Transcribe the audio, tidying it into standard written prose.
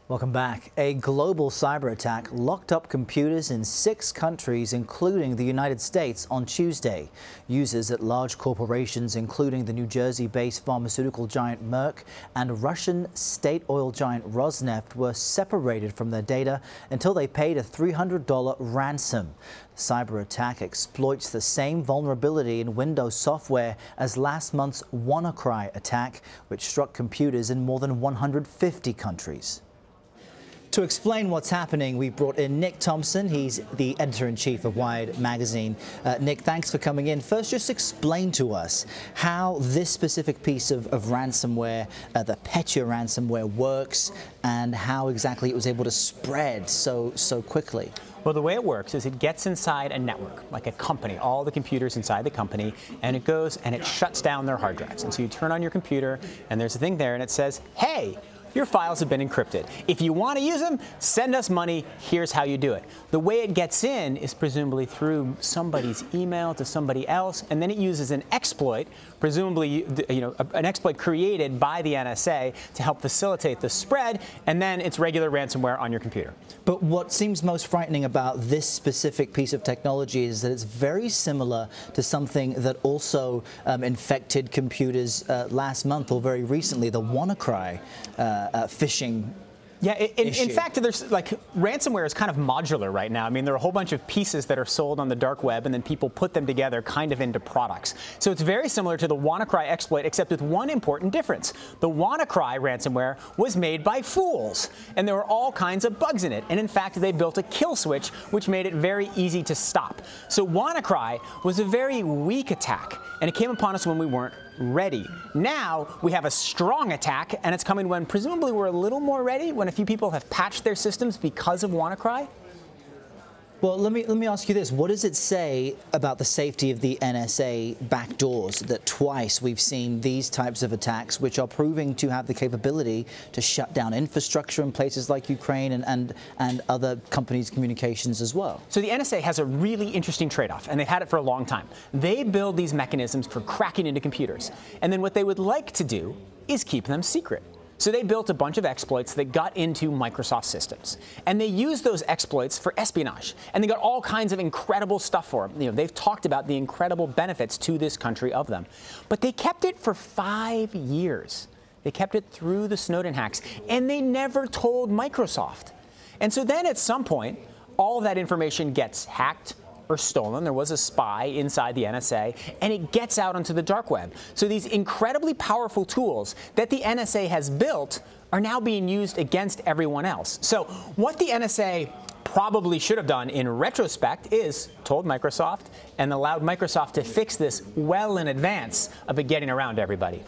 Welcome back. A global cyber attack locked up computers in 6 countries, including the United States, on Tuesday. Users at large corporations, including the New Jersey-based pharmaceutical giant Merck and Russian state oil giant Rosneft, were separated from their data until they paid a $300 ransom. The cyber attack exploits the same vulnerability in Windows software as last month's WannaCry attack, which struck computers in more than 150 countries. To explain what's happening, we've brought in Nick Thompson. He's the editor-in-chief of Wired magazine. Nick, thanks for coming in. First, just explain to us how this specific piece of ransomware, the Petya ransomware, works and how exactly it was able to spread so quickly. Well, the way it works is it gets inside a network, like a company, all the computers inside the company, and it goes and it shuts down their hard drives. And so you turn on your computer, and there's a thing there, and it says, hey, your files have been encrypted. If you want to use them, send us money. Here's how you do it. The way it gets in is presumably through somebody's email to somebody else, and then it uses an exploit, presumably an exploit created by the NSA to help facilitate the spread, and then it's regular ransomware on your computer. But what seems most frightening about this specific piece of technology is that it's very similar to something that also infected computers last month or very recently, the WannaCry phishing. Yeah, in fact, there's ransomware is kind of modular right now. I mean, there are a whole bunch of pieces that are sold on the dark web, and then people put them together kind of into products. So it's very similar to the WannaCry exploit, except with one important difference. The WannaCry ransomware was made by fools, and there were all kinds of bugs in it. And in fact, they built a kill switch, which made it very easy to stop. So WannaCry was a very weak attack, and it came upon us when we weren't ready. Now we have a strong attack, and it's coming when presumably we're a little more ready, when a few people have patched their systems because of WannaCry. Well, let me ask you this. What does it say about the safety of the NSA backdoors that twice we've seen these types of attacks, which are proving to have the capability to shut down infrastructure in places like Ukraine and other companies' communications as well? So the NSA has a really interesting trade-off, and they've had it for a long time. They build these mechanisms for cracking into computers, and then what they would like to do is keep them secret. So they built a bunch of exploits that got into Microsoft systems, and they used those exploits for espionage, and they got all kinds of incredible stuff for them. They've talked about the incredible benefits to this country of them, but they kept it for 5 years. They kept it through the Snowden hacks, and they never told Microsoft. And so then at some point, all of that information gets hacked or stolen. There was a spy inside the NSA, and it gets out onto the dark web. So these incredibly powerful tools that the NSA has built are now being used against everyone else. So what the NSA probably should have done in retrospect is told Microsoft and allowed Microsoft to fix this well in advance of it getting around to everybody.